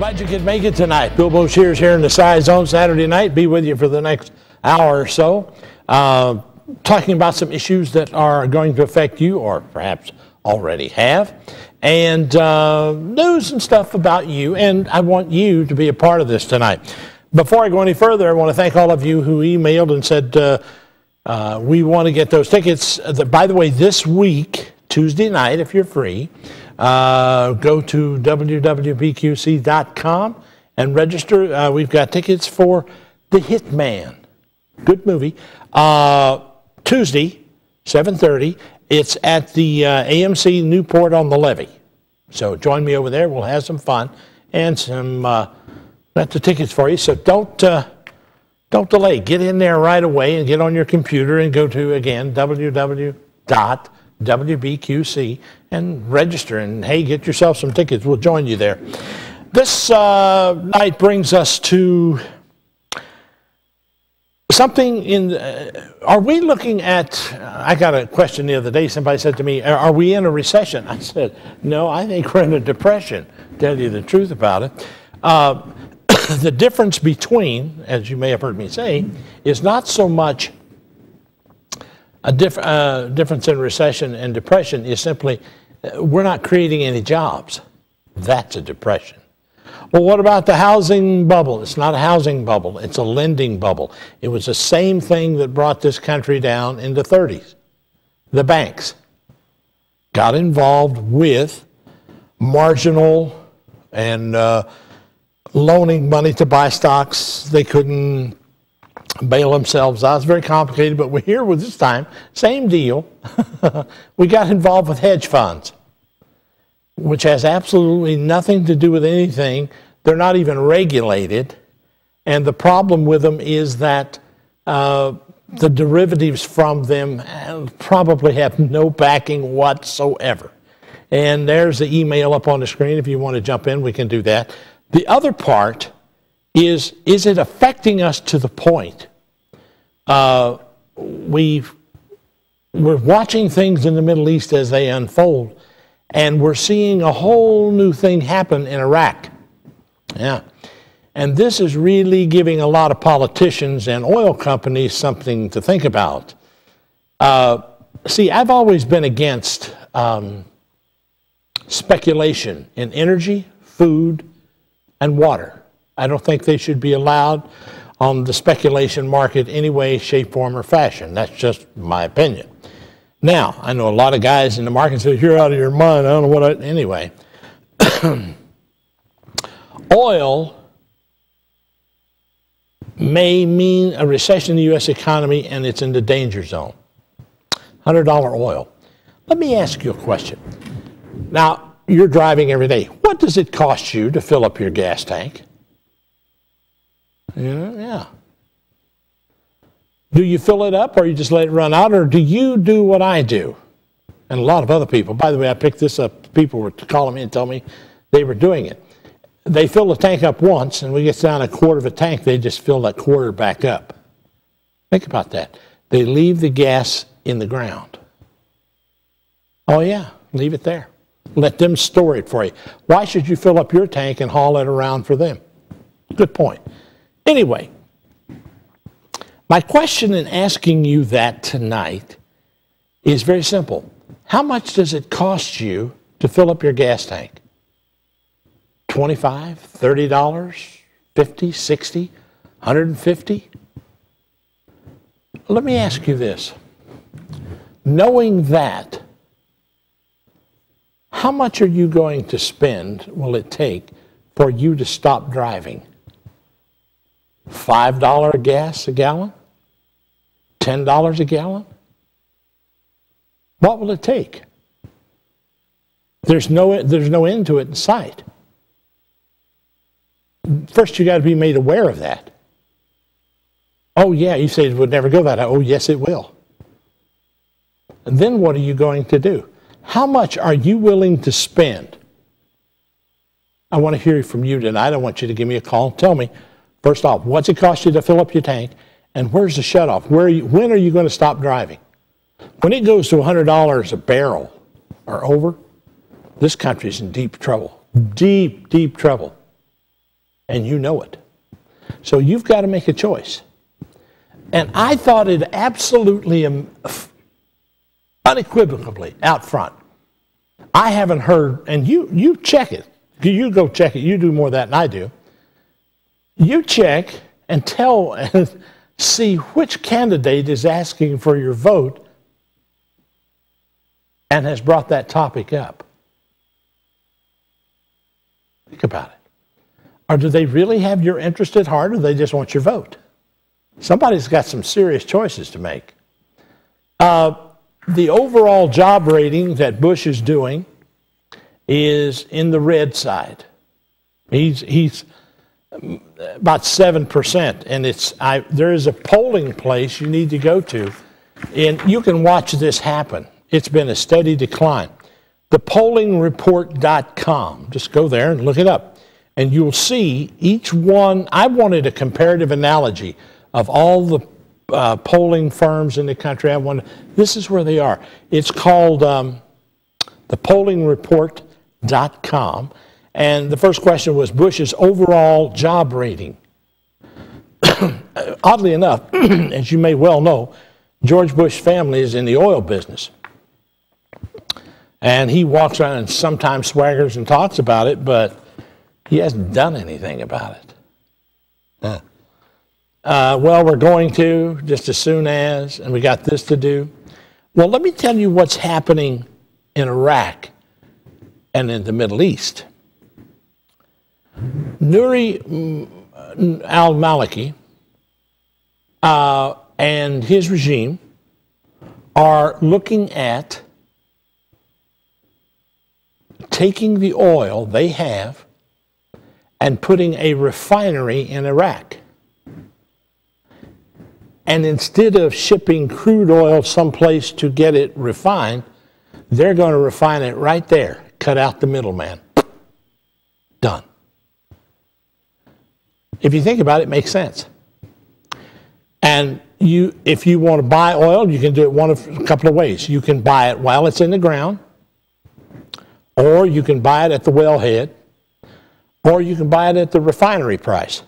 Glad you could make it tonight. Bill Boshears here in the Scizone Saturday night. Be with you for the next hour or so. Talking about some issues that are going to affect you, or perhaps already have, and news and stuff about you, and I want you to be a part of this tonight. Before I go any further, I want to thank all of you who emailed and said we want to get those tickets. By the way, this week, Tuesday night, if you're free, go to www.bqc.com and register. We've got tickets for The Hitman. Good movie. Tuesday, 7:30. It's at the AMC Newport on the Levee. So join me over there. We'll have some fun and some got the tickets for you. So don't delay. Get in there right away and get on your computer and go to, again, www.wbqc and register. And, hey, get yourself some tickets. We'll join you there. This night brings us to something in, are we looking at, I got a question the other day, somebody said to me, are we in a recession? I said, no, I think we're in a depression, tell you the truth about it. The difference between, as you may have heard me say, is not so much a difference in recession and depression, is simply we're not creating any jobs. That's a depression. Well, what about the housing bubble? It's not a housing bubble. It's a lending bubble. It was the same thing that brought this country down in the 30s. The banks got involved with marginal and loaning money to buy stocks. They couldn't bail themselves out. It's very complicated, but we're here with this time. Same deal. We got involved with hedge funds, which has absolutely nothing to do with anything. They're not even regulated. And the problem with them is that the derivatives from them probably have no backing whatsoever. And there's the email up on the screen. If you want to jump in, we can do that. The other part is it affecting us to the point? We're watching things in the Middle East as they unfold. And we're seeing a whole new thing happen in Iraq. Yeah. And this is really giving a lot of politicians and oil companies something to think about. See, I've always been against speculation in energy, food, and water. I don't think they should be allowed on the speculation market any way, shape, form, or fashion. That's just my opinion. Now, I know a lot of guys in the market say, you're out of your mind. I don't know what anyway. Oil may mean a recession in the U.S. economy, and it's in the danger zone. $100 oil. Let me ask you a question. Now, you're driving every day. What does it cost you to fill up your gas tank? Yeah. Do you fill it up, or you just let it run out, or do you do what I do? And a lot of other people. By the way, I picked this up. People were calling me and telling me they were doing it. They fill the tank up once, and when it gets down a quarter of a tank, they just fill that quarter back up. Think about that. They leave the gas in the ground. Oh, yeah, leave it there. Let them store it for you. Why should you fill up your tank and haul it around for them? Good point. Anyway, my question in asking you that tonight is very simple. How much does it cost you to fill up your gas tank? $25, $30, $50, $60, $150? Let me ask you this. Knowing that, how much are you going to spend, will it take, for you to stop driving? $5 gas a gallon? $10 a gallon? What will it take? There's no end to it in sight. First, you got to be made aware of that. Oh, yeah, you say it would never go that high. Oh, yes, it will. And then what are you going to do? How much are you willing to spend? I want to hear from you tonight. I want you to give me a call. Tell me, first off, what's it cost you to fill up your tank? And where's the shutoff? When are you going to stop driving? When it goes to $100 a barrel or over, this country's in deep trouble. Deep, deep trouble. and you know it. So you've got to make a choice. And I thought it absolutely, unequivocally out front. I haven't heard, and you check it. You go check it. You do more of that than I do. You check and tell and see which candidate is asking for your vote and has brought that topic up. Think about it. Or do they really have your interest at heart, or do they just want your vote? Somebody's got some serious choices to make. The overall job rating that Bush is doing is in the red side. He's about 7%, and there is a polling place you need to go to, and you can watch this happen. It's been a steady decline. Thepollingreport.com. Just go there and look it up, and you'll see each one. I wanted a comparative analogy of all the polling firms in the country. This is where they are. It's called thepollingreport.com. And the first question was Bush's overall job rating. Oddly enough, as you may well know, George Bush's family is in the oil business. And he walks around and sometimes swaggers and talks about it, but he hasn't done anything about it. Well, we're going to just as soon as, and we got this to do. Well, let me tell you what's happening in Iraq and in the Middle East. Nouri al-Maliki and his regime are looking at taking the oil they have and putting a refinery in Iraq. And instead of shipping crude oil someplace to get it refined, they're going to refine it right there, cut out the middleman. Done. If you think about it, it makes sense. And if you want to buy oil, you can do it a couple of ways. You can buy it while it's in the ground, or you can buy it at the wellhead, or you can buy it at the refinery price.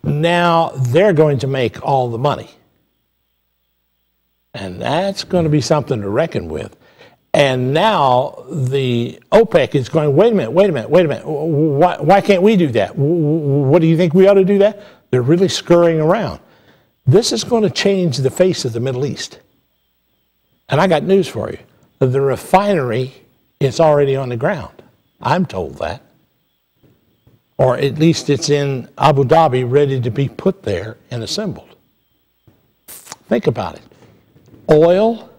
Now they're going to make all the money. And that's going to be something to reckon with. And now the OPEC is going, wait a minute. Why can't we do that? What do you think we ought to do that? They're really scurrying around. This is going to change the face of the Middle East. And I got news for you. The refinery is already on the ground. I'm told that. Or at least it's in Abu Dhabi, ready to be put there and assembled. Think about it. Oil,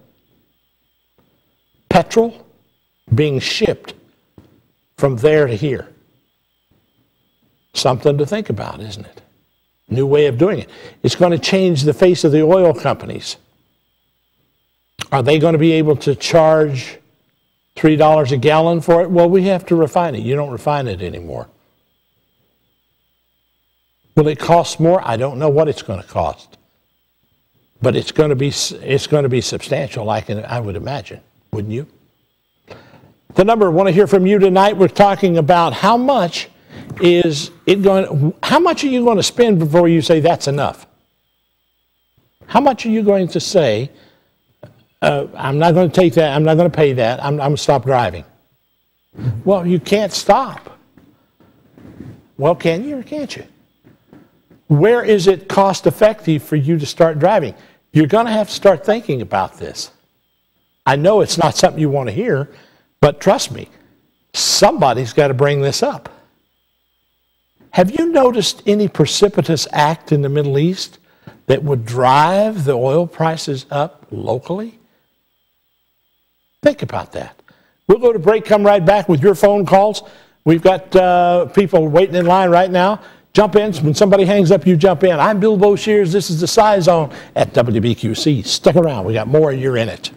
petrol, being shipped from there to here. Something to think about, isn't it? New way of doing it. It's going to change the face of the oil companies. Are they going to be able to charge $3 a gallon for it? Well, we have to refine it. You don't refine it anymore. Will it cost more? I don't know what it's going to cost. But it's going to be substantial, I would imagine. Wouldn't you? The number I want to hear from you tonight, we're talking about how much are you going to spend before you say that's enough? How much are you going to say, I'm not going to take that, I'm not going to pay that, I'm going to stop driving? Well, you can't stop. Well, can you or can't you? Where is it cost effective for you to start driving? You're going to have to start thinking about this. I know it's not something you want to hear, but trust me, somebody's got to bring this up. Have you noticed any precipitous act in the Middle East that would drive the oil prices up locally? Think about that. We'll go to break, come right back with your phone calls. We've got people waiting in line right now. Jump in. When somebody hangs up, you jump in. I'm Bill Boshears. This is the Scizone at WBQC. Stick around. We got more. You're in it.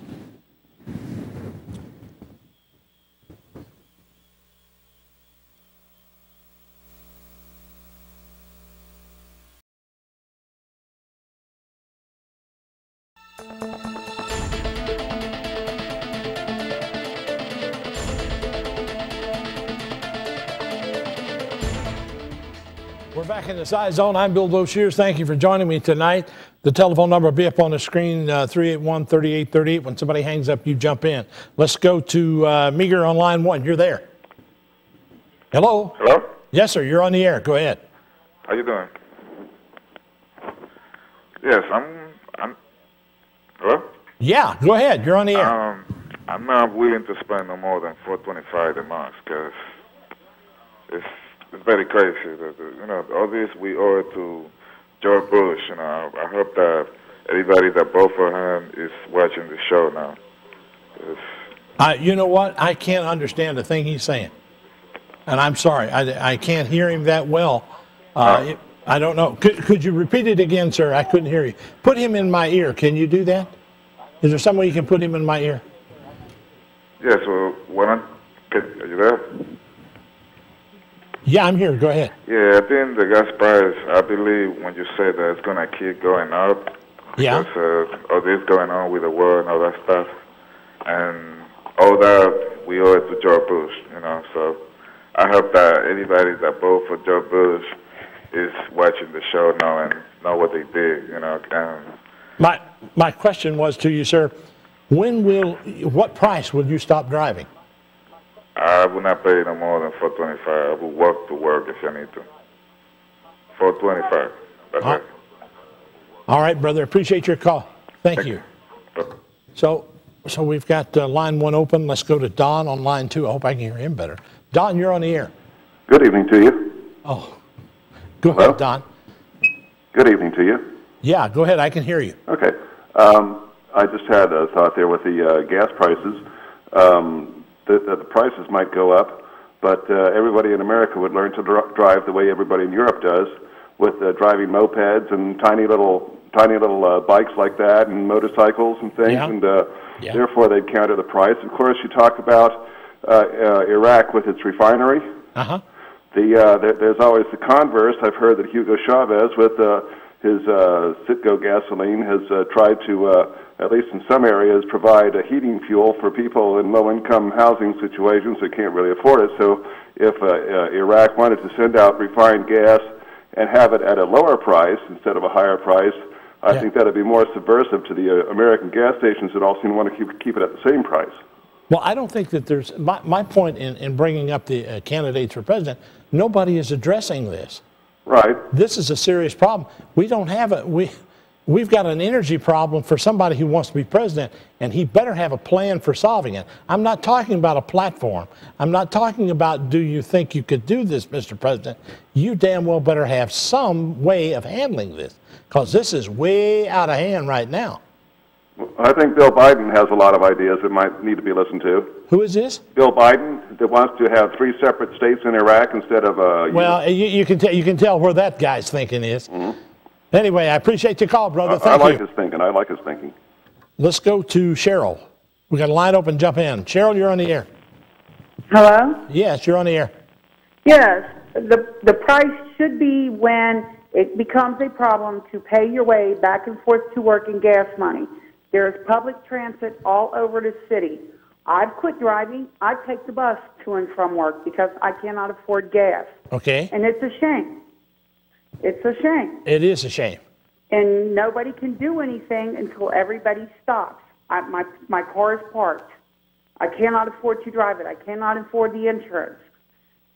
Back in the Scizone, I'm Bill Boshears. Thank you for joining me tonight. The telephone number will be up on the screen, 381-3838. When somebody hangs up, you jump in. Let's go to Meager on line 1. You're there. Hello? Hello? Yes, sir. You're on the air. Go ahead. How you doing? Yes, I'm hello? Yeah, go ahead. You're on the air. I'm not willing to spend no more than $425 a month because it's very crazy. All this we owe it to George Bush. I hope that everybody that voted for him is watching the show now. You know what? I can't understand a thing he's saying. And I'm sorry. I can't hear him that well. I don't know. Could you repeat it again, sir? I couldn't hear you. Put him in my ear. Can you do that? Is there some way you can put him in my ear? Yes, well, are you there? Yeah, I'm here. Go ahead. Yeah, I think the gas price, I believe when you say that it's going to keep going up. Yeah. Because all this going on with the war and all that stuff. And all that, we owe it to George Bush, So I hope that anybody that voted for George Bush is watching the show now and know what they did, My question was to you, sir, what price will you stop driving? I will not pay no more than $425. I will walk to work if I need to. $425. That's it. All right, brother. Appreciate your call. Thank you. So we've got line 1 open. Let's go to Don on line 2. I hope I can hear him better. Don, you're on the air. Good evening to you. Oh, go Hello? ahead, Don. Good evening to you. Yeah, go ahead. I can hear you. Okay. I just had a thought there with the gas prices. The prices might go up, but everybody in America would learn to drive the way everybody in Europe does, with driving mopeds and tiny little bikes like that, and motorcycles and things, and therefore they'd counter the price. Of course, you talk about Iraq with its refinery. Uh-huh. There's always the converse. I've heard that Hugo Chavez, with his Citgo gasoline, has tried to, at least in some areas, provide a heating fuel for people in low-income housing situations that can't really afford it. So if Iraq wanted to send out refined gas and have it at a lower price instead of a higher price, I think that would be more subversive to the American gas stations that all seem to want to keep it at the same price. Well, I don't think that there's my point in bringing up the candidates for president. Nobody is addressing this. Right. This is a serious problem. We don't have we've got an energy problem for somebody who wants to be president, and he better have a plan for solving it. I'm not talking about a platform. I'm not talking about, do you think you could do this, Mr. President? You damn well better have some way of handling this, because this is way out of hand right now. I think Bill Biden has a lot of ideas that might need to be listened to. Who is this? Bill Biden, that wants to have 3 separate states in Iraq instead of well, you can tell where that guy's thinking is. Mm-hmm. Anyway, I appreciate your call, brother. Thank you. I like his thinking. Let's go to Cheryl. We got a line open. Jump in. Cheryl, you're on the air. Hello? Yes, you're on the air. Yes. The price should be when it becomes a problem to pay your way back and forth to work in gas money. There's public transit all over the city. I've quit driving. I take the bus to and from work because I cannot afford gas. Okay. And it's a shame. It's a shame. It is a shame. And nobody can do anything until everybody stops. My car is parked. I cannot afford to drive it. I cannot afford the insurance.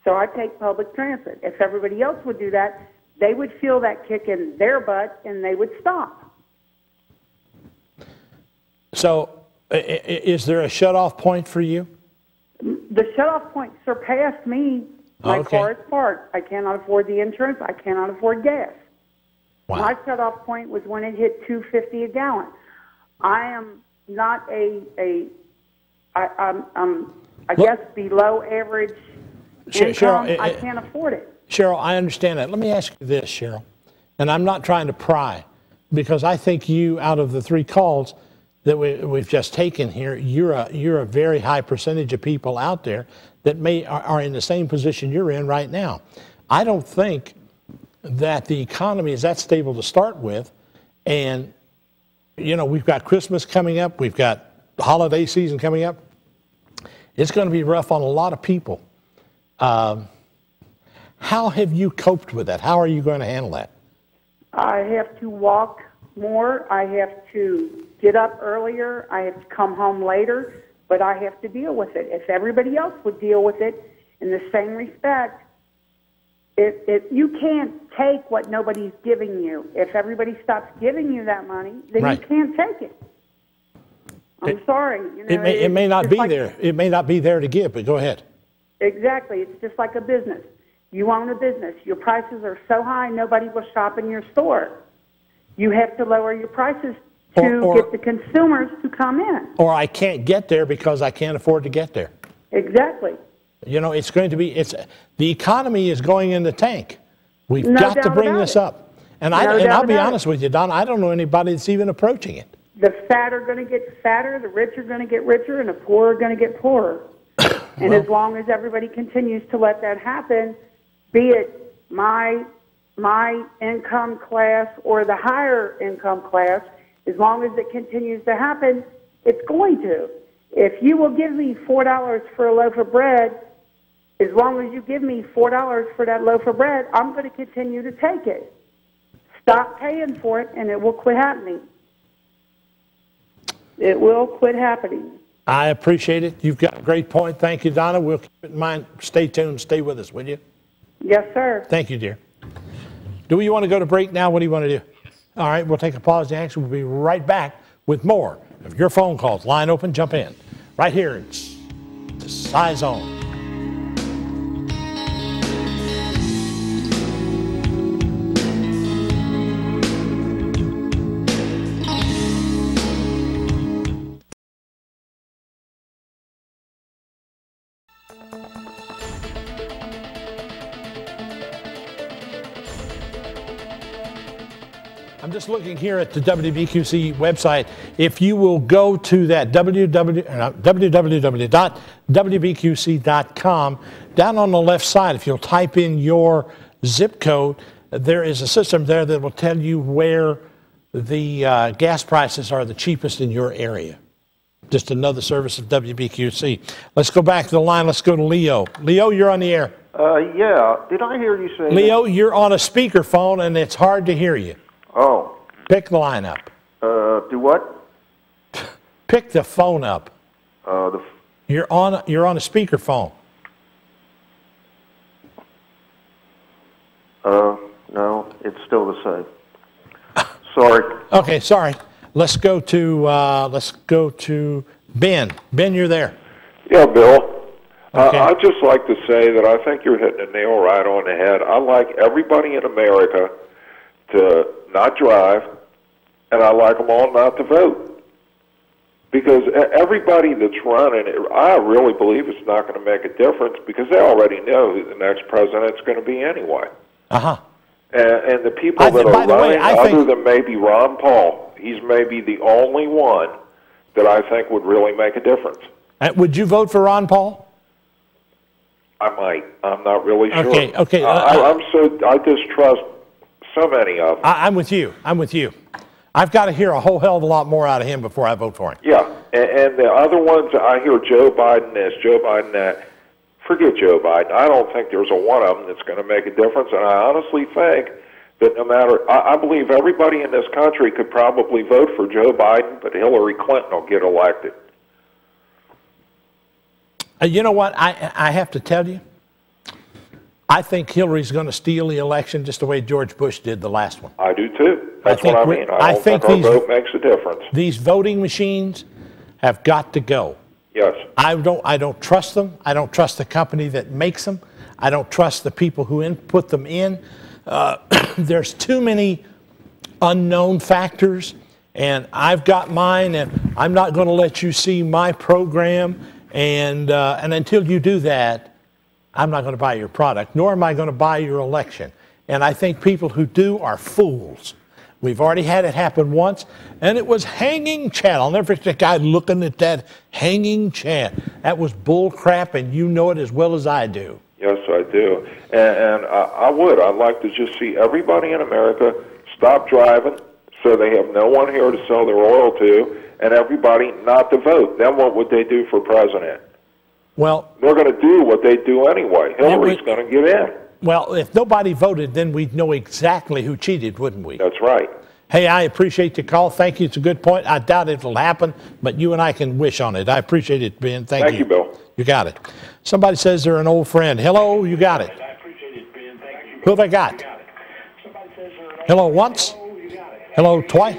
So I take public transit. If everybody else would do that, they would feel that kick in their butt and they would stop. So, is there a shut-off point for you? The shut-off point surpassed me. My car is parked. I cannot afford the insurance. I cannot afford gas. Wow. My shut-off point was when it hit $2.50 a gallon. I am not I guess below average income. Cheryl, I can't afford it. Cheryl, I understand that. Let me ask you this, Cheryl, and I'm not trying to pry, because I think you, out of the 3 calls that we've just taken here, you're a very high percentage of people out there that are in the same position you're in right now. I don't think that the economy is that stable to start with, and we've got Christmas coming up, we've got the holiday season coming up. It's going to be rough on a lot of people. How have you coped with that? How are you going to handle that? I have to walk more. I have to get up earlier. I have to come home later, but I have to deal with it. If everybody else would deal with it in the same respect, if you can't take what nobody's giving you. If everybody stops giving you that money, then Right. you can't take it. I'm sorry. You know, It may not it's be like, there. It may not be there to give, but go ahead. Exactly. It's just like a business. You own a business. Your prices are so high, nobody will shop in your store. You have to lower your prices to get the consumers to come in. Or I can't get there because I can't afford to get there. Exactly. You know, it's going to be, the economy is going in the tank. We've No got to doubt bring about this it. up. And No I'll doubt be about honest it. with you, Don, I don't know anybody that's even approaching it. The fat are going to get fatter, the rich are going to get richer, and the poor are going to get poorer. And as long as everybody continues to let that happen, be it my income class or the higher income class, as long as it continues to happen, it's going to. If you will give me $4 for a loaf of bread, as long as you give me $4 for that loaf of bread, I'm going to continue to take it. Stop paying for it, and it will quit happening. It will quit happening. I appreciate it. You've got a great point. Thank you, Donna. We'll keep it in mind. Stay tuned. Stay with us, will you? Yes, sir. Thank you, dear. Do you want to go to break now? What do you want to do? All right, we'll take a pause in action. We'll be right back with more of your phone calls. Line open, jump in. Right here, it's the Scizone. I'm just looking here at the WBQC website. If you will go to that www.wbqc.com, down on the left side, if you'll type in your zip code, there is a system there that will tell you where the gas prices are the cheapest in your area. Just another service of WBQC. Let's go back to the line. Let's go to Leo. Leo, you're on the air. Yeah. Did I hear you say Leo, you're on a speakerphone, and it's hard to hear you. Oh. Pick the line up. Do what? Pick the phone up. You're on a speakerphone. No, it's still the same. Sorry. Okay, sorry. Let's go to Ben. Ben, you're there. Yeah, Bill. Okay. I'd just like to say that I think you're hitting the nail right on the head. I like everybody in America to not drive, and I like them all not to vote. Because everybody that's running, I really believe it's not going to make a difference because they already know who the next president's going to be anyway. Uh-huh. And the people that are running, other than maybe Ron Paul, he's maybe the only one that I think would really make a difference. Would you vote for Ron Paul? I might. I'm not really sure. Okay. I distrust so many of them. I'm with you. I've got to hear a whole hell of a lot more out of him before I vote for him. Yeah, and the other ones, I hear Joe Biden this, Joe Biden that. Forget Joe Biden. I don't think there's a one of them that's going to make a difference, and I honestly think that no matter, I believe everybody in this country could probably vote for Joe Biden, but Hillary Clinton will get elected. You know what? I have to tell you, I think Hillary's going to steal the election just the way George Bush did the last one. I do too. That's what I mean. I don't think our vote makes a difference. These voting machines have got to go. Yes. I don't trust them. I don't trust the company that makes them. I don't trust the people who put them in. There's too many unknown factors, and I've got mine, and I'm not going to let you see my program. And until you do that, I'm not going to buy your product, nor am I going to buy your election. And I think people who do are fools. We've already had it happen once, and it was hanging Chad. I'll never forget the guy looking at that hanging Chad. That was bull crap, and you know it as well as I do. Yes, I do. And I'd like to just see everybody in America stop driving so they have no one here to sell their oil to, and everybody not to vote. Then what would they do for president? Well, they're going to do what they do anyway. Hillary's going to get in. Well, if nobody voted, then we'd know exactly who cheated, wouldn't we? That's right. Hey, I appreciate the call. Thank you. It's a good point. I doubt it'll happen, but you and I can wish on it. I appreciate it, Ben. Thank you. Thank you, Bill. You got it. Somebody says they're an old friend. Hello, you got it. I appreciate it, Ben. Thank you. Who have I got? Somebody says they're an old Hello once? Hello twice?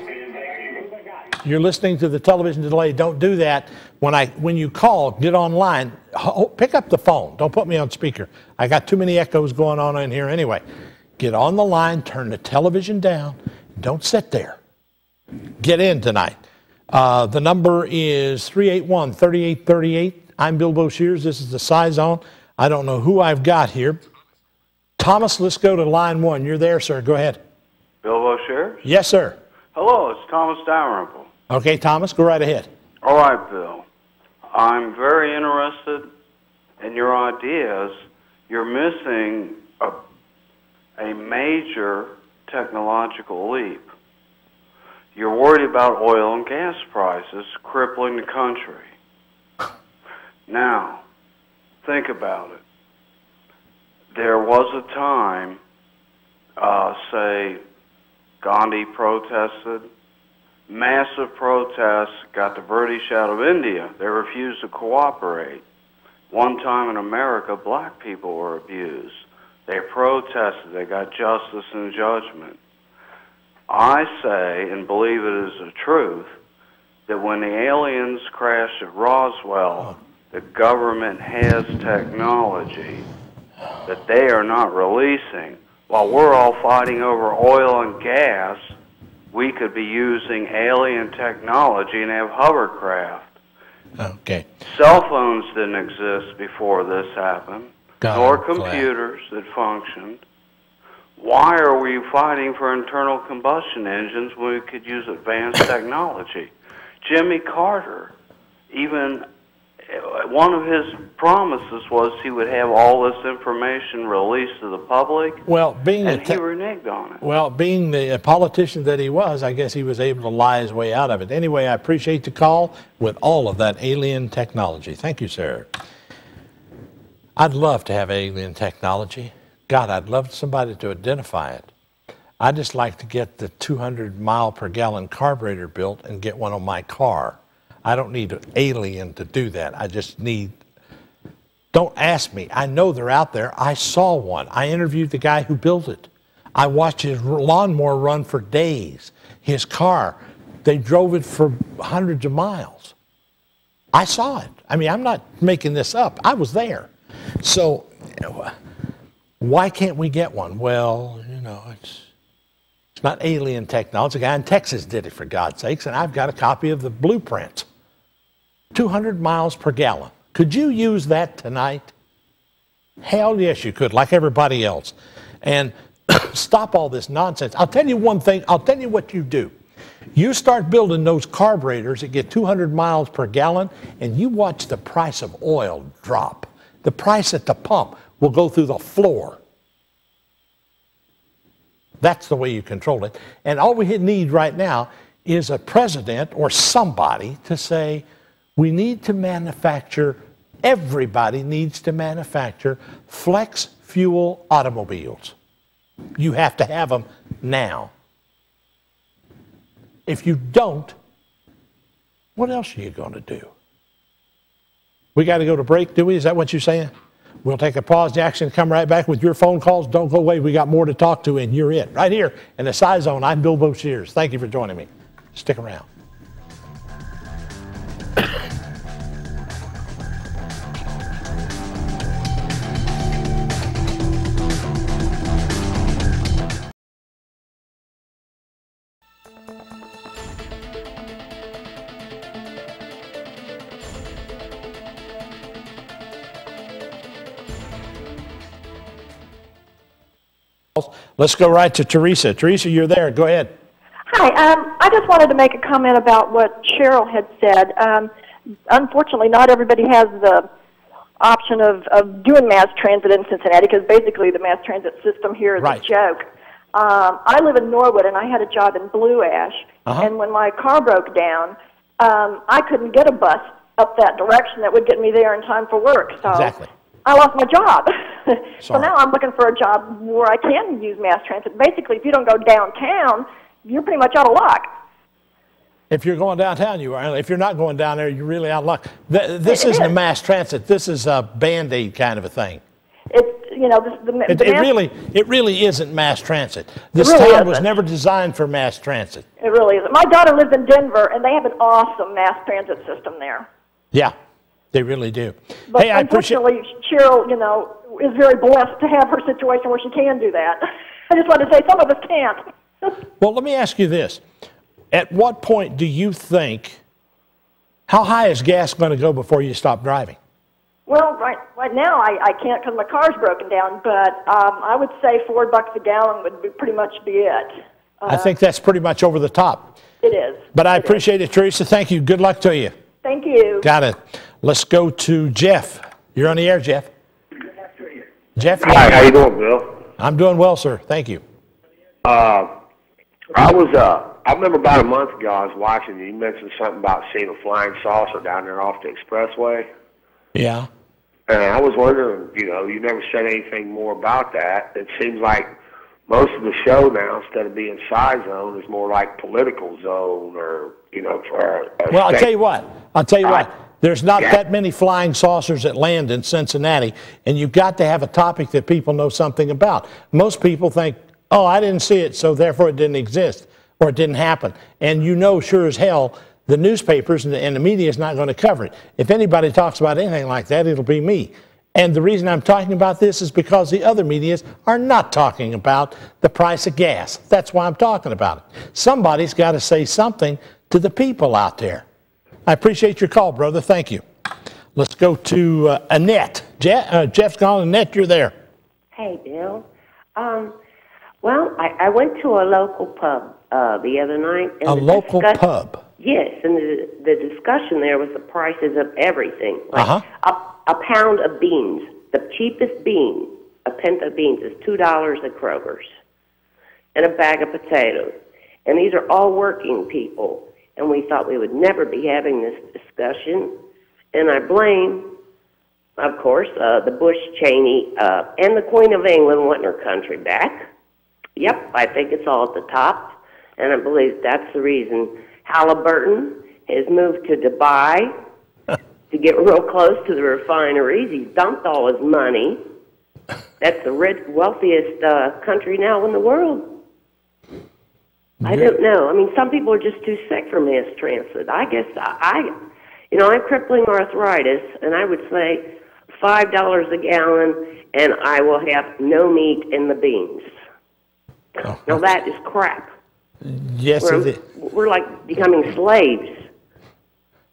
friend. You're listening to the television delay. Don't do that. When you call, get online. Pick up the phone. Don't put me on speaker. I got too many echoes going on in here anyway. Get on the line. Turn the television down. Don't sit there. Get in tonight. The number is 381-3838. I'm Bilbo Shears. This is the Scizone. I don't know who I've got here. Thomas, let's go to line 1. You're there, sir. Go ahead. Bilbo Shears? Yes, sir. Hello, it's Thomas Dalrymple. Okay, Thomas, go right ahead. All right, Bill. I'm very interested in your ideas. You're missing a major technological leap. You're worried about oil and gas prices crippling the country. Now, think about it. There was a time, say, Gandhi protested. Massive protests got the British out of India. They refused to cooperate. One time in America, black people were abused. They protested. They got justice and judgment. I say, and believe it is the truth, that when the aliens crashed at Roswell, the government has technology that they are not releasing. While we're all fighting over oil and gas, we could be using alien technology and have hovercraft. Okay. Cell phones didn't exist before this happened, nor computers that functioned. Why are we fighting for internal combustion engines when we could use advanced technology? Jimmy Carter, even one of his promises was he would have all this information released to the public, well, and he reneged on it. Well, being the politician that he was, I guess he was able to lie his way out of it. Anyway, I appreciate the call with all of that alien technology. Thank you, sir. I'd love to have alien technology. God, I'd love somebody to identify it. I'd just like to get the 200 mile per gallon carburetor built and get one on my car. I don't need an alien to do that. I just need, don't ask me. I know they're out there. I saw one. I interviewed the guy who built it. I watched his lawnmower run for days. His car, they drove it for hundreds of miles. I saw it. I mean, I'm not making this up. I was there. So why can't we get one? Well, you know, it's not alien technology. A guy in Texas did it, for God's sakes, and I've got a copy of the blueprint. 200 miles per gallon. Could you use that tonight? Hell yes, you could, like everybody else. And stop all this nonsense. I'll tell you one thing. I'll tell you what you do. You start building those carburetors that get 200 miles per gallon, and you watch the price of oil drop. The price at the pump will go through the floor. That's the way you control it. And all we need right now is a president or somebody to say, we need to manufacture, everybody needs to manufacture flex fuel automobiles. You have to have them now. If you don't, what else are you going to do? We got to go to break, do we? Is that what you're saying? We'll take a pause, Jackson, come right back with your phone calls. Don't go away. We got more to talk to, and you're it. Right here in the Scizone, I'm Bilbo Shears. Thank you for joining me. Stick around. Let's go right to Teresa. Teresa, you're there. Go ahead. Hi. I just wanted to make a comment about what Cheryl had said. Unfortunately, not everybody has the option of doing mass transit in Cincinnati because basically the mass transit system here is a joke. I live in Norwood, and I had a job in Blue Ash, and when my car broke down, I couldn't get a bus up that direction that would get me there in time for work. So I lost my job. So now I'm looking for a job where I can use mass transit. Basically, if you don't go downtown, you're pretty much out of luck. If you're going downtown, you are. If you're not going down there, you're really out of luck. This isn't a mass transit. This is a Band-Aid kind of a thing. It's, you know, it really isn't mass transit. This really town was isn't. never designed for mass transit. It really isn't. My daughter lives in Denver, and they have an awesome mass transit system there. Yeah, they really do. But hey, I appreciate. unfortunately, Cheryl, you know, is very blessed to have her situation where she can do that. I just wanted to say some of us can't. Well, let me ask you this. At what point do you think, how high is gas going to go before you stop driving? Well, right now I can't because my car's broken down, but I would say $4 a gallon would pretty much be it. I think that's pretty much over the top. It is. But I appreciate it, Teresa. Thank you. Good luck to you. Thank you. Got it. Let's go to Jeff. You're on the air, Jeff. Jeff. Hi, how you doing, Bill? I'm doing well, sir. Thank you. I remember about a month ago I was watching you. You mentioned something about seeing a flying saucer down there off the expressway. Yeah. And I was wondering, you know, you never said anything more about that. It seems like most of the show now, instead of being Scizone, is more like political zone or, you know, for well, I'll tell you what. There's not that many flying saucers that land in Cincinnati, and you've got to have a topic that people know something about. Most people think, oh, I didn't see it, so therefore it didn't exist or it didn't happen. And you know sure as hell the newspapers and the media is not going to cover it. If anybody talks about anything like that, it'll be me. And the reason I'm talking about this is because the other medias are not talking about the price of gas. That's why I'm talking about it. Somebody's got to say something to the people out there. I appreciate your call, brother. Thank you. Let's go to Annette. Jeff's calling. Annette, you're there. Hey, Bill. Well, I went to a local pub the other night. And a local pub? Yes, and the discussion there was the prices of everything. Like a pound of beans, the cheapest bean, a pinto of beans is $2 at Kroger's, and a bag of potatoes. And these are all working people. And we thought we would never be having this discussion. And I blame, of course, the Bush-Cheney and the Queen of England wanting her country back. Yep, I think it's all at the top. And I believe that's the reason Halliburton has moved to Dubai to get real close to the refineries. He's dumped all his money. That's the wealthiest country now in the world. I don't know. I mean, some people are just too sick for mass transit. I guess you know, I'm crippling arthritis, and I would say $5 a gallon, and I will have no meat in the beans. Now that is crap. Yes, it is. We're like becoming slaves,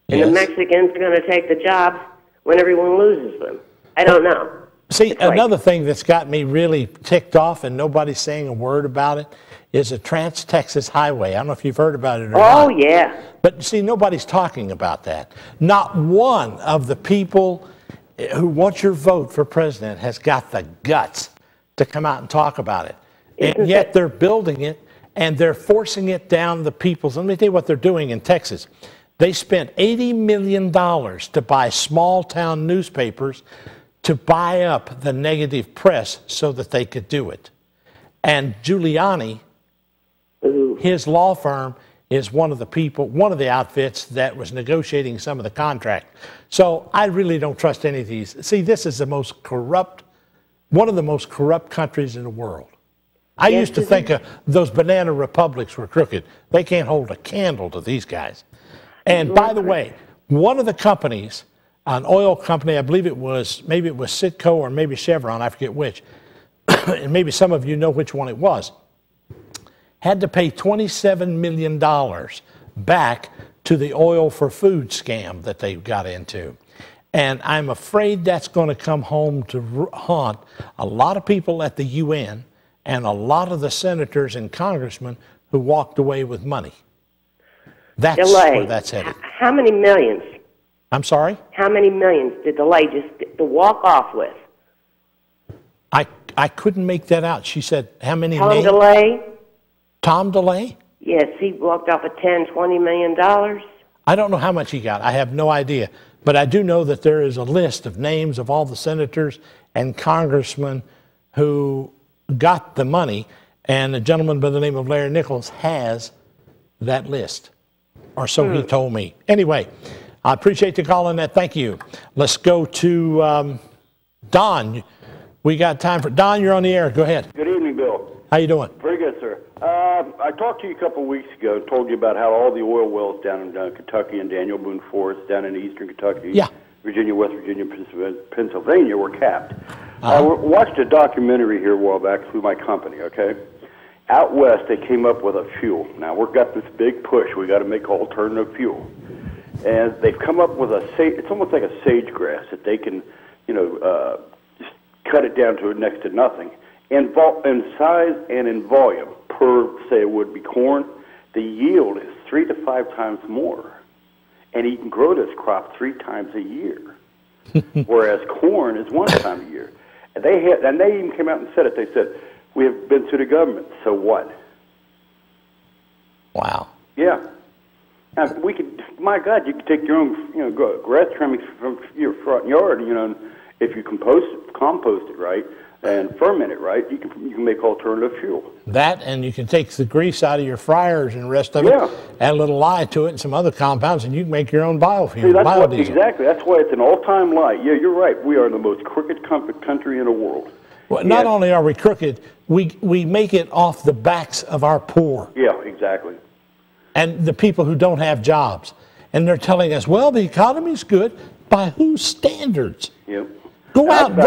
and the Mexicans are going to take the jobs when everyone loses them. I don't know. See, another thing that's got me really ticked off, and nobody's saying a word about it, is a Trans-Texas highway. I don't know if you've heard about it or not. Oh, yeah. But see, nobody's talking about that. Not one of the people who want your vote for president has got the guts to come out and talk about it. And yet they're building it, and they're forcing it down the people's. Let me tell you what they're doing in Texas. They spent $80 million to buy small-town newspapers to buy up the negative press so that they could do it. And Giuliani, his law firm, is one of the people, one of the outfits that was negotiating some of the contract. So I really don't trust any of these. See, this is the most corrupt, one of the most corrupt countries in the world. I used to think those banana republics were crooked. They can't hold a candle to these guys. And by the way, one of the companies, an oil company, I believe it was, maybe it was Citgo or maybe Chevron, I forget which, and maybe some of you know which one it was, had to pay $27 million back to the oil for food scam that they got into. And I'm afraid that's going to come home to haunt a lot of people at the UN and a lot of the senators and congressmen who walked away with money. That's where that's headed. How many millions? I'm sorry? How many millions did DeLay just get to walk off with? I couldn't make that out. She said, how many Tom DeLay? Tom DeLay? Yes, he walked off with $10, $20 million. I don't know how much he got. I have no idea. But I do know that there is a list of names of all the senators and congressmen who got the money, and a gentleman by the name of Larry Nichols has that list, or so he told me. Anyway, I appreciate the call on that. Thank you. Let's go to Don. We got time for Don. You're on the air. Go ahead. Good evening, Bill. How you doing? Very good, sir. I talked to you a couple of weeks ago and told you about how all the oil wells down in Kentucky and Daniel Boone Forest, down in eastern Kentucky, Virginia, West Virginia, Pennsylvania, were capped. I watched a documentary here a while back through my company, okay? Out west, they came up with a fuel. Now, we've got this big push. We got to make alternative fuel. And they've come up with it's almost like a sage grass that they can, just cut it down to next to nothing. In size and in volume, per, say, it would be corn, the yield is 3 to 5 times more. And you can grow this crop 3 times a year, whereas corn is 1 time a year. And they even came out and said it. They said, we have been to the government, so what? Wow. Yeah. Now, we could, my God, you could take your own, grass trimmings from your front yard, and if you compost it right, and ferment it right, you can make alternative fuel. That, and you can take the grease out of your fryers and the rest of it, add a little lye to it and some other compounds, and you can make your own biofuel, biodiesel. Exactly. That's why it's an all-time lie. Yeah, you're right. We are the most crooked country in the world. Well, not only are we crooked, we make it off the backs of our poor. Yeah, exactly. And the people who don't have jobs. And they're telling us, well, the economy's good. By whose standards? Yep. Go out.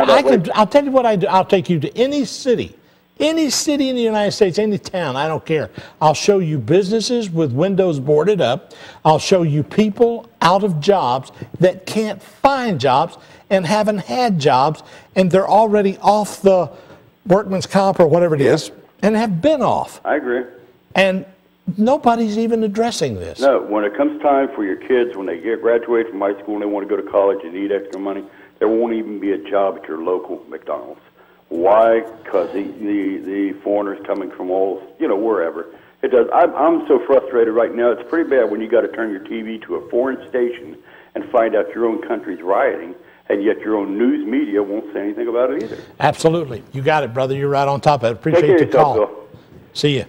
I'll tell you what I do. I'll take you to any city in the United States, any town. I don't care. I'll show you businesses with windows boarded up. I'll show you people out of jobs that can't find jobs and haven't had jobs, and they're already off the workman's comp or whatever it is, and have been off. I agree. And nobody's even addressing this. No, when it comes time for your kids, when they graduate from high school and they want to go to college and need extra money, there won't even be a job at your local McDonald's. Why? Because the foreigners coming from all, wherever. It does. I'm so frustrated right now. It's pretty bad when you got to turn your TV to a foreign station and find out your own country's rioting, and yet your own news media won't say anything about it either. Absolutely. You got it, brother. You're right on top of it. Appreciate the call. Bill. See you.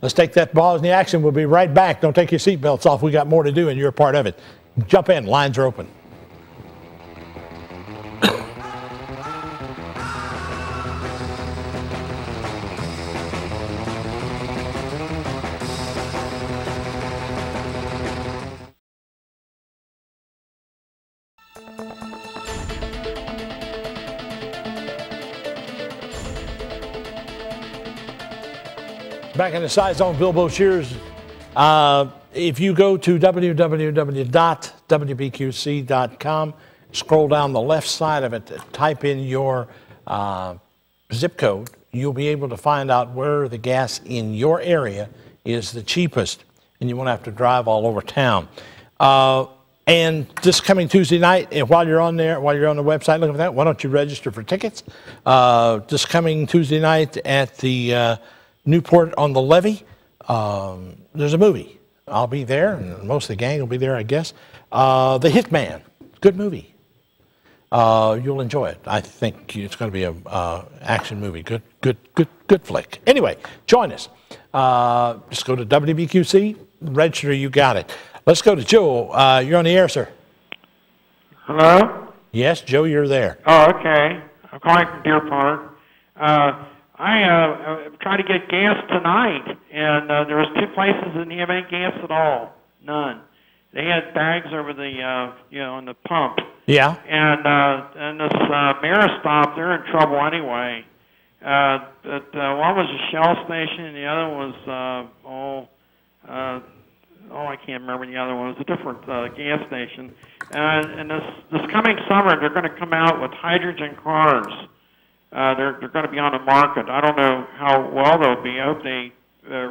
Let's take that pause in the action. We'll be right back. Don't take your seatbelts off. We got more to do, and you're a part of it. Jump in. Lines are open. Back in the Scizone, Bill Boshears. If you go to www.wbqc.com, scroll down the left side of it, type in your zip code, you'll be able to find out where the gas in your area is the cheapest, and you won't have to drive all over town. And this coming Tuesday night, and while you're on the website looking for that, why don't you register for tickets? This coming Tuesday night at the Newport on the Levee, there's a movie. I'll be there, and most of the gang will be there, I guess. The Hitman, good movie. You'll enjoy it. I think it's going to be an action movie. Good flick. Anyway, join us. Just go to WBQC, register. You got it. Let's go to Joe. You're on the air, sir. Hello? Yes, Joe, you're there. Oh, okay. I'm calling from Deer Park. I tried to get gas tonight, and there was 2 places that didn't have any gas at all. None. They had bags over the, on the pump. Yeah. And this mayor stop, they're in trouble anyway. But one was a Shell station, and the other was, I can't remember the other one. It was a different gas station. And this coming summer, they're going to come out with hydrogen cars. They're going to be on the market. I don't know how well they'll be. I hope they're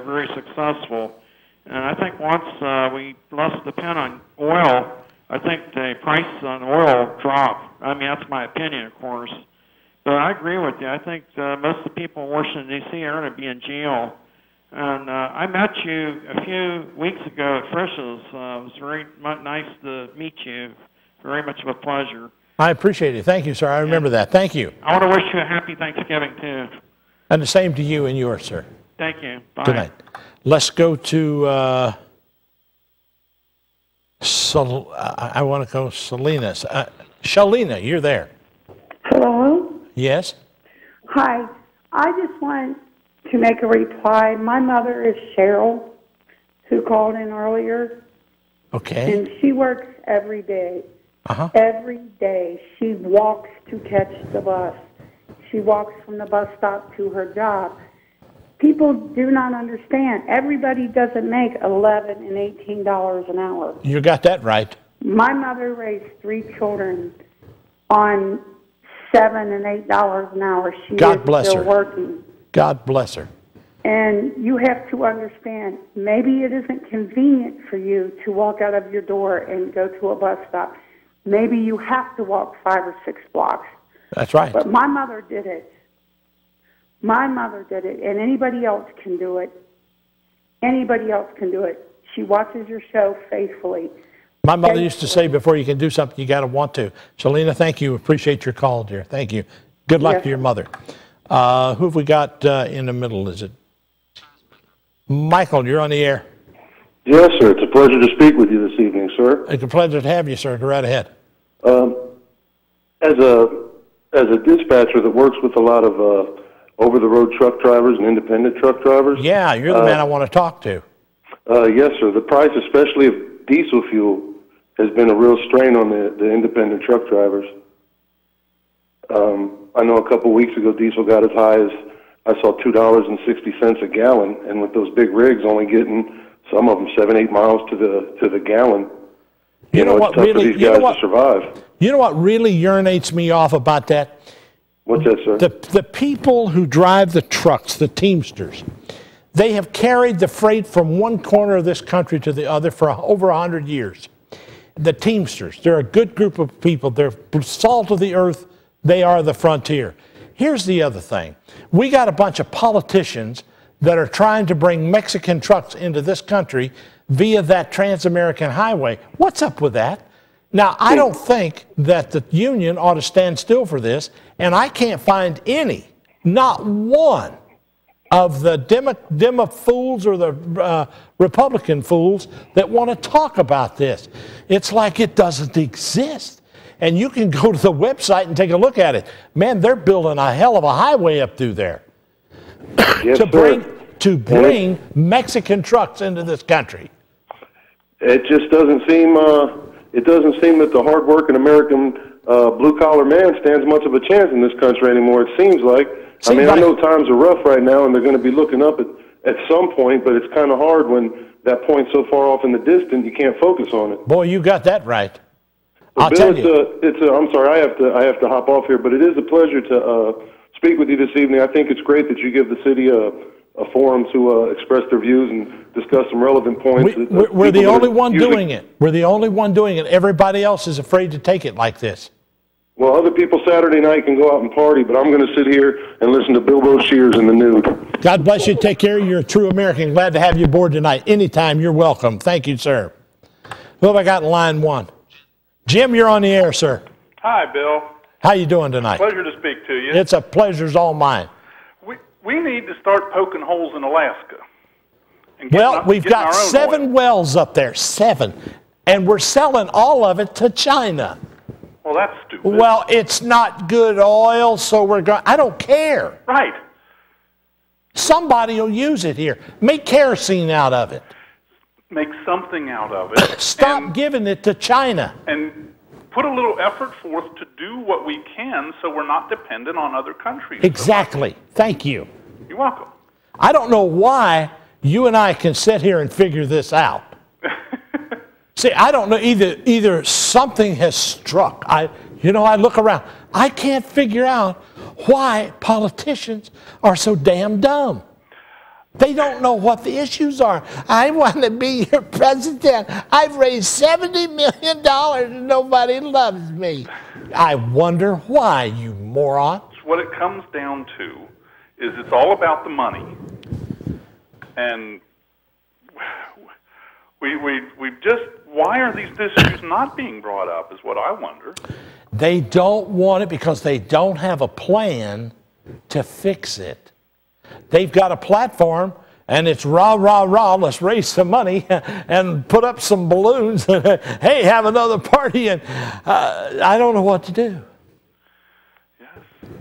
very successful. And I think once we less depend on oil, I think the price on oil will drop. I mean, that's my opinion, of course. But I agree with you. I think most of the people in Washington, D.C. are going to be in jail. And I met you a few weeks ago at Frisch's. It was very nice to meet you. very much of a pleasure. I appreciate it. Thank you, sir. I remember that. Thank you. I want to wish you a happy Thanksgiving, too. And the same to you and yours, sir. Thank you. Bye. Good night. Let's go to, I want to go Selena. Shalina, you're there. Hello? Yes? Hi. I just want to make a reply. My mother is Cheryl, who called in earlier. Okay. And she works every day. Uh-huh. Every day. She walks to catch the bus. She walks from the bus stop to her job. People do not understand. Everybody doesn't make $11 and $18 an hour. You got that right. My mother raised 3 children on $7 and $8 an hour. She God is bless still her. working. God bless her. And you have to understand, maybe it isn't convenient for you to walk out of your door and go to a bus stop. Maybe you have to walk 5 or 6 blocks. That's right. But my mother did it. My mother did it, and anybody else can do it. Anybody else can do it. She watches your show faithfully. My mother used to say, before you can do something, you got to want to. Shalina, thank you. Appreciate your call, dear. Thank you. Good luck to your mother. Who have we got in the middle? Is it Michael? You're on the air. Yes, sir. It's a pleasure to speak with you this evening, sir. It's a pleasure to have you, sir. Go right ahead. As a dispatcher that works with a lot of over-the-road truck drivers and independent truck drivers. Yeah, you're the man I want to talk to. Yes, sir. The price, especially of diesel fuel, has been a real strain on the independent truck drivers. I know a couple weeks ago diesel got as high as, I saw $2.60 a gallon, and with those big rigs only getting some of them 7-8 miles to the gallon. You know what it's tough really? for these guys to survive. You know what really urinates me off about that? What's that, sir? The people who drive the trucks, the Teamsters, they have carried the freight from one corner of this country to the other for over 100 years. The Teamsters, they're a good group of people. They're salt of the earth. They are the frontier. Here's the other thing. We got a bunch of politicians that are trying to bring Mexican trucks into this country via that Trans-American Highway. What's up with that? Now, I don't think that the union ought to stand still for this, and I can't find any, not one, of the Demo fools or the Republican fools that want to talk about this. It's like it doesn't exist. And you can go to the website and take a look at it. Man, they're building a hell of a highway up through there Yes, to bring Mexican trucks into this country. It just doesn't seem. It doesn't seem that the hard-working American blue-collar man stands much of a chance in this country anymore. It seems like. I know times are rough right now, and they're going to be looking up at some point. But it's kind of hard when that point's so far off in the distance, you can't focus on it. Boy, you got that right. Bill, I'm sorry, I have to hop off here, but it is a pleasure to speak with you this evening. I think it's great that you give the city a forum to express their views and discuss some relevant points. We're the only one doing it. We're the only one doing it. Everybody else is afraid to take it like this. Well, other people Saturday night can go out and party, but I'm going to sit here and listen to Bilbo Shears in the nude. God bless you. Take care. You're a true American. Glad to have you aboard tonight. Anytime, you're welcome. Thank you, sir. Who have I got in line 1? Jim, you're on the air, sir. Hi, Bill. How you doing tonight? Pleasure to speak to you. It's a pleasure's all mine. We need to start poking holes in Alaska. Well, we've got 7 wells up there, 7, and we're selling all of it to China. Well, that's stupid. Well, it's not good oil, so we're going. I don't care. Right. Somebody will use it here. Make kerosene out of it. Make something out of it. Stop giving it to China. And put a little effort forth to do what we can so we're not dependent on other countries. Exactly. Thank you. You're welcome. I don't know why you and I can sit here and figure this out. See, I don't know, either something has struck. I look around. I can't figure out why politicians are so damn dumb. They don't know what the issues are. I want to be your president. I've raised $70 million and nobody loves me. I wonder why, you moron. What it comes down to is it's all about the money. And why are these issues not being brought up is what I wonder. They don't want it because they don't have a plan to fix it. They've got a platform, and it's rah, rah, rah, let's raise some money and put up some balloons. Hey, have another party, and I don't know what to do. Yes.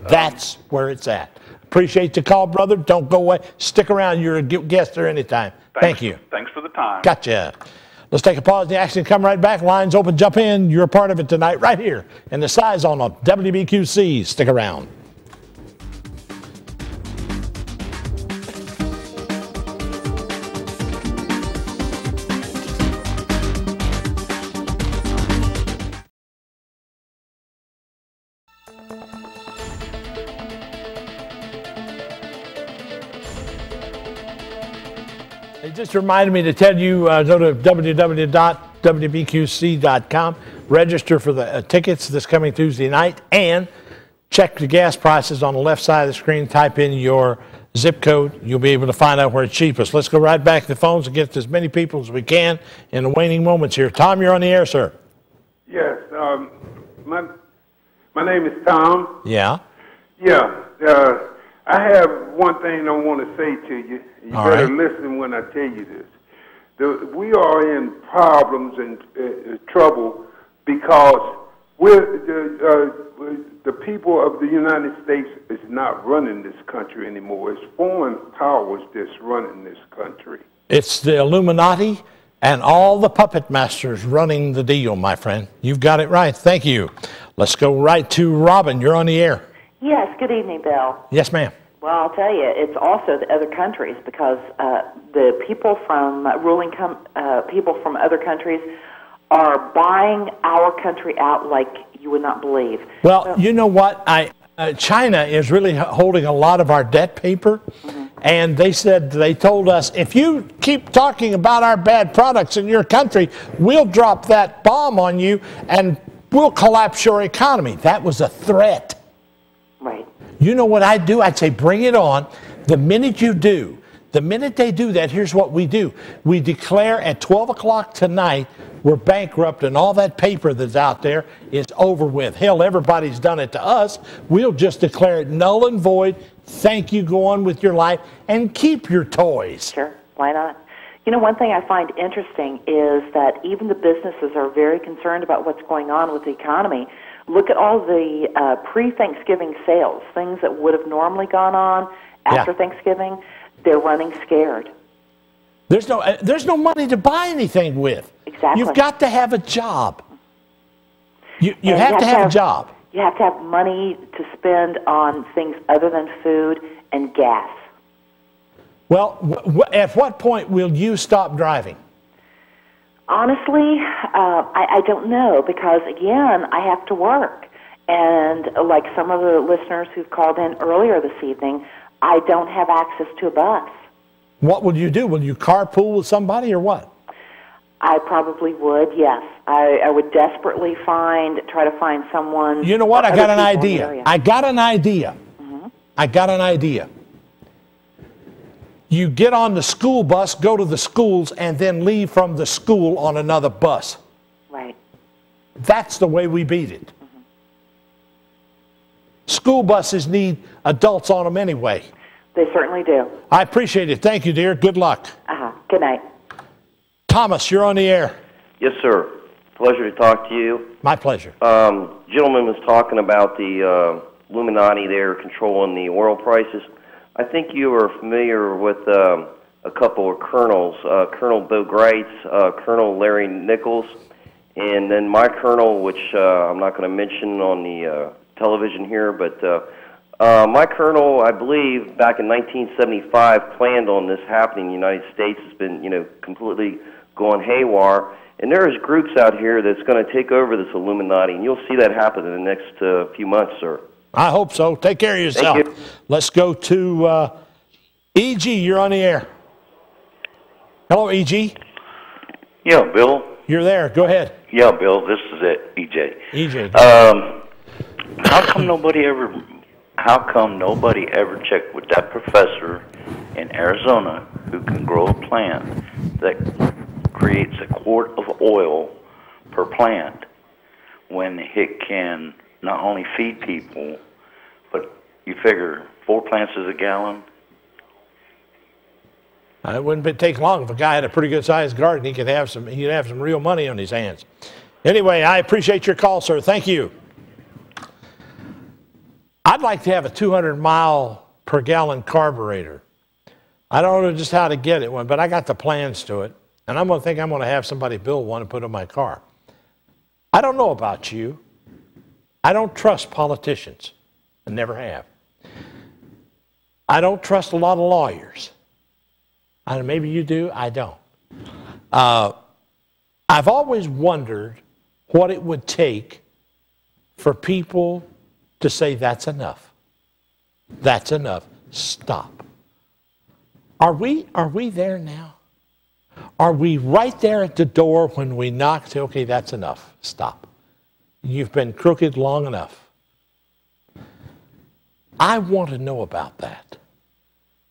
That's where it's at. Appreciate the call, brother. Don't go away. Stick around. You're a guest there anytime. Thank you. Thanks for the time. Gotcha. Let's take a pause in the action. Come right back. Lines open. Jump in. You're a part of it tonight right here in the Scizone on WBQC. Stick around. It just reminded me to tell you, go to www.wbqc.com, register for the tickets this coming Tuesday night, and check the gas prices on the left side of the screen. Type in your zip code. You'll be able to find out where it's cheapest. Let's go right back to the phones and get to as many people as we can in the waning moments here. Tom, you're on the air, sir. Yes. My name is Tom. Yeah. Yeah. I have one thing I want to say to you. You All better right. listen when I tell you this. We are in problems and trouble because the people of the United States is not running this country anymore. It's foreign powers that's running this country. It's the Illuminati and all the puppet masters running the deal, my friend. You've got it right. Thank you. Let's go right to Robin. You're on the air. Yes, good evening, Bill. Yes, ma'am. Well, I'll tell you, it's also the other countries because the people from people from other countries are buying our country out like you would not believe. Well, you know what? China is really holding a lot of our debt paper, and they told us, if you keep talking about our bad products in your country, we'll drop that bomb on you and we'll collapse your economy. That was a threat. Right. You know what I'd do? I'd say, bring it on. The minute they do that, here's what we do. We declare at 12 o'clock tonight we're bankrupt and all that paper that's out there is over with. Hell, everybody's done it to us. We'll just declare it null and void. Thank you. Go on with your life and keep your toys. Sure. Why not? You know, one thing I find interesting is that even the businesses are very concerned about what's going on with the economy. Look at all the pre-Thanksgiving sales, things that would have normally gone on after Thanksgiving. They're running scared. There's no money to buy anything with. Exactly. You've got to have a job. You have to have a job. You have to have money to spend on things other than food and gas. Well, at what point will you stop driving? Honestly, I don't know because, again, I have to work. And like some of the listeners who've called in earlier this evening, I don't have access to a bus. What will you do? Will you carpool with somebody or what? I probably would, yes. I would desperately try to find someone. You know what? I got an idea. Mm-hmm. I got an idea. You get on the school bus, go to the schools, and then leave from the school on another bus. Right. That's the way we beat it. Mm-hmm. School buses need adults on them anyway. They certainly do. I appreciate it. Thank you, dear. Good luck. Good night. Thomas, you're on the air. Yes, sir. Pleasure to talk to you. My pleasure. Gentleman was talking about the Illuminati there controlling the oil prices. I think you are familiar with a couple of colonels, Colonel Bo Greitz, Colonel Larry Nichols, and then my colonel, which I'm not going to mention on the television here, but my colonel, I believe, back in 1975, planned on this happening in the United States. Has been, completely going haywire. And there's groups out here that's going to take over this Illuminati, and you'll see that happen in the next few months, sir. I hope so. Take care of yourself. Thank you. Let's go to E.G. You're on the air. Hello, E.G. Yeah, Bill. You're there. Go ahead. Yeah, Bill. This is it, EJ. EJ. How come nobody ever checked with that professor in Arizona who can grow a plant that creates a quart of oil per plant when it can not only feed people, but you figure 4 plants is a gallon. It wouldn't take long if a guy had a pretty good sized garden. He'd have some real money on his hands. Anyway, I appreciate your call, sir. Thank you. I'd like to have a 200 mile per gallon carburetor. I don't know just how to get it one, but I got the plans to it. And I'm going to have somebody build one and put it in my car. I don't know about you. I don't trust politicians. I never have. I don't trust a lot of lawyers. Maybe you do, I don't. I've always wondered what it would take for people to say that's enough. That's enough. Stop. Are we there now? Are we right there at the door when we knock and say, okay, that's enough. Stop. You've been crooked long enough. I want to know about that.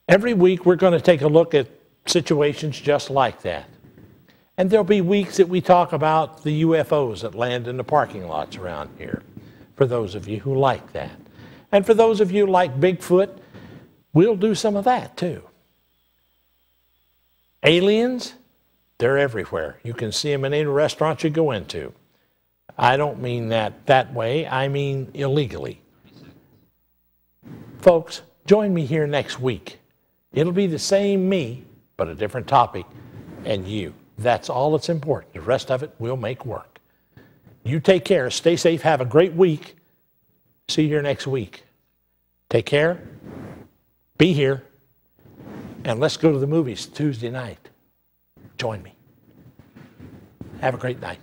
Every week we're going to take a look at situations just like that. And there'll be weeks that we talk about the UFOs that land in the parking lots around here, for those of you who like that. And for those of you who like Bigfoot, we'll do some of that too. Aliens, they're everywhere. You can see them in any restaurant you go into. I don't mean that way. I mean illegally. Folks, join me here next week. It'll be the same me, but a different topic, and you. That's all that's important. The rest of it we'll make work. You take care. Stay safe. Have a great week. See you here next week. Take care. Be here. And let's go to the movies Tuesday night. Join me. Have a great night.